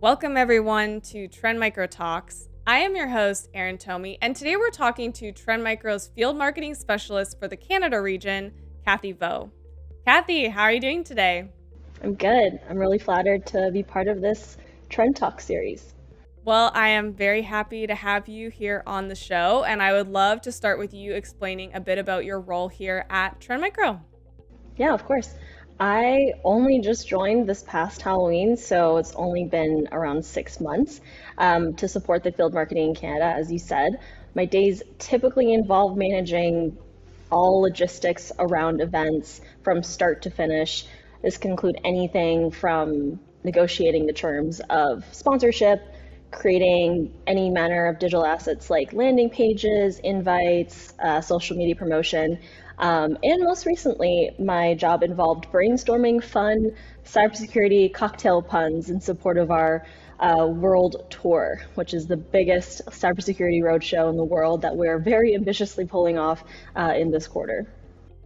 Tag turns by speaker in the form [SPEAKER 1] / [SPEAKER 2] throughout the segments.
[SPEAKER 1] Welcome everyone to Trend Micro Talks. I am your host, Erin Tomie, and today we're talking to Trend Micro's Field Marketing Specialist for the Canada region, Cathy Vo. Cathy, how are you doing today?
[SPEAKER 2] I'm good. I'm really flattered to be part of this Trend Talk series.
[SPEAKER 1] Well, I am very happy to have you here on the show, and I would love to start with you explaining a bit about your role here at Trend Micro.
[SPEAKER 2] Yeah, of course. I only just joined this past Halloween, so it's only been around 6 months to support the field marketing in Canada, as you said. My days typically involve managing all logistics around events from start to finish. This can include anything from negotiating the terms of sponsorship, creating any manner of digital assets like landing pages, invites, social media promotion. And most recently, my job involved brainstorming fun cybersecurity cocktail puns in support of our world tour, which is the biggest cybersecurity roadshow in the world that we're very ambitiously pulling off in this quarter.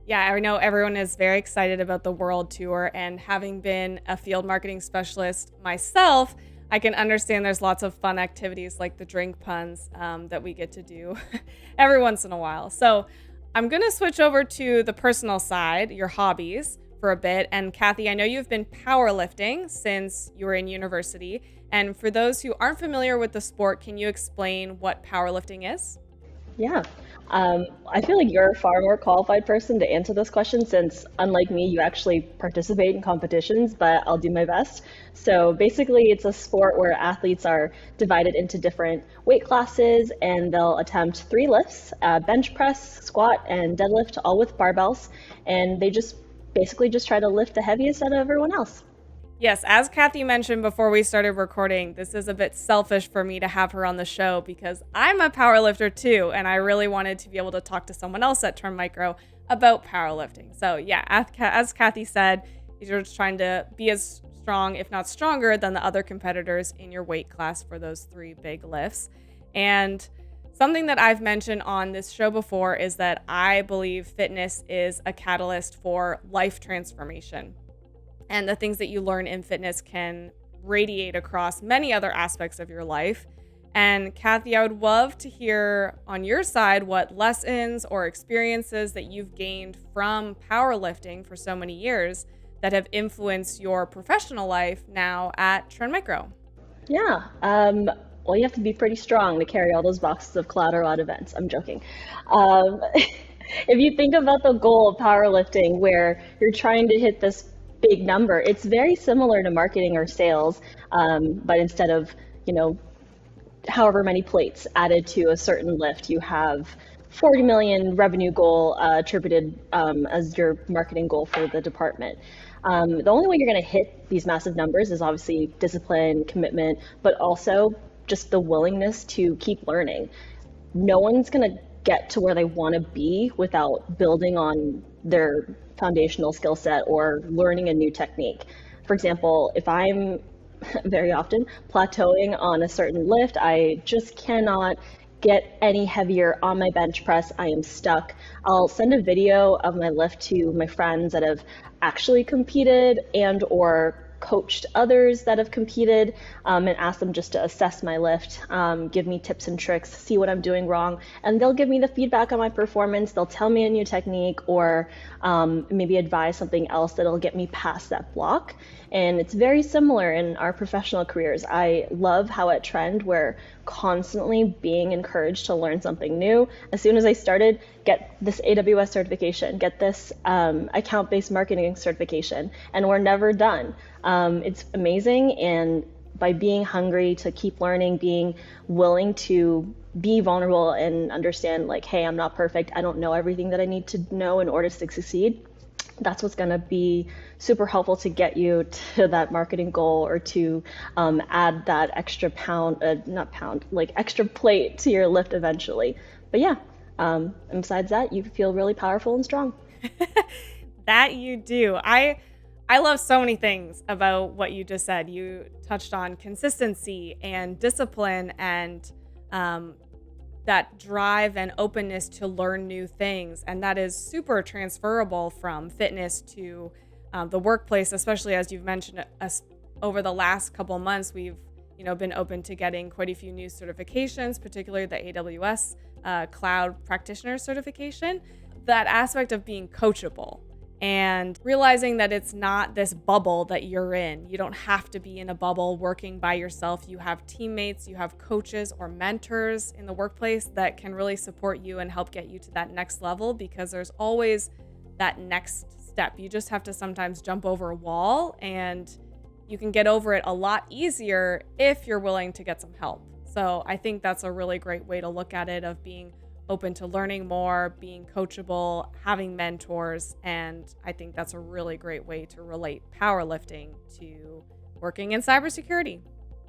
[SPEAKER 1] Yeah, I know everyone is very excited about the world tour, and having been a field marketing specialist myself, I can understand there's lots of fun activities like the drink puns that we get to do every once in a while. So I'm going to switch over to the personal side, your hobbies, for a bit. And Cathy, I know you've been powerlifting since you were in university. And for those who aren't familiar with the sport, can you explain what powerlifting is?
[SPEAKER 2] Yeah. I feel like you're a far more qualified person to answer this question since, unlike me, you actually participate in competitions, but I'll do my best. So basically, it's a sport where athletes are divided into different weight classes and they'll attempt three lifts, bench press, squat, and deadlift, all with barbells. And they just basically just try to lift the heaviest out of everyone else.
[SPEAKER 1] Yes, as Cathy mentioned before we started recording, this is a bit selfish for me to have her on the show because I'm a powerlifter too, and I really wanted to be able to talk to someone else at Trend Micro about powerlifting. So yeah, as Cathy said, you're just trying to be as strong, if not stronger, than the other competitors in your weight class for those three big lifts. And something that I've mentioned on this show before is that I believe fitness is a catalyst for life transformation. And the things that you learn in fitness can radiate across many other aspects of your life. And Cathy, I would love to hear on your side what lessons or experiences that you've gained from powerlifting for so many years that have influenced your professional life now at Trend Micro.
[SPEAKER 2] Yeah. Well, you have to be pretty strong to carry all those boxes of collateral at events. I'm joking. If you think about the goal of powerlifting, where you're trying to hit this big number, it's very similar to marketing or sales, but instead of, however many plates added to a certain lift, you have 40 million revenue goal attributed as your marketing goal for the department. The only way you're going to hit these massive numbers is obviously discipline, commitment, but also just the willingness to keep learning. No one's going to get to where they want to be without building on their foundational skill set or learning a new technique. For example, if I'm very often plateauing on a certain lift, I just cannot get any heavier on my bench press. I am stuck. I'll send a video of my lift to my friends that have actually competed and or coached others that have competed and ask them just to assess my lift, give me tips and tricks, see what I'm doing wrong, and they'll give me the feedback on my performance. They'll tell me a new technique or maybe advise something else that'll get me past that block. And it's very similar in our professional careers. I love how at Trend we're constantly being encouraged to learn something new. As soon as I started, get this AWS certification, get this account-based marketing certification, and we're never done. It's amazing, and by being hungry to keep learning, being willing to be vulnerable and understand like, hey, I'm not perfect. I don't know everything that I need to know in order to succeed. That's what's going to be super helpful to get you to that marketing goal or to add that extra extra plate to your lift eventually. But yeah, and besides that, you feel really powerful and strong.
[SPEAKER 1] That you do. I love so many things about what you just said. You touched on consistency and discipline and that drive and openness to learn new things. And that is super transferable from fitness to the workplace, especially as you've mentioned us over the last couple of months. We've been open to getting quite a few new certifications, particularly the AWS Cloud Practitioner certification. That aspect of being coachable and realizing that it's not this bubble that you're in. You don't have to be in a bubble working by yourself. You have teammates, you have coaches or mentors in the workplace that can really support you and help get you to that next level, because there's always that next step. You just have to sometimes jump over a wall, and you can get over it a lot easier if you're willing to get some help. So I think that's a really great way to look at it, of being open to learning more, being coachable, having mentors. And I think that's a really great way to relate powerlifting to working in cybersecurity.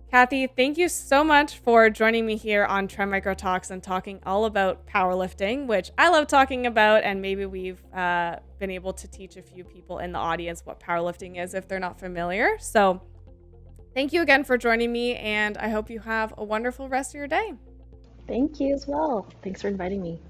[SPEAKER 1] Cathy, thank you so much for joining me here on Trend Micro Talks and talking all about powerlifting, which I love talking about. And maybe we've been able to teach a few people in the audience what powerlifting is if they're not familiar. So thank you again for joining me, and I hope you have a wonderful rest of your day.
[SPEAKER 2] Thank you as well. Thanks for inviting me.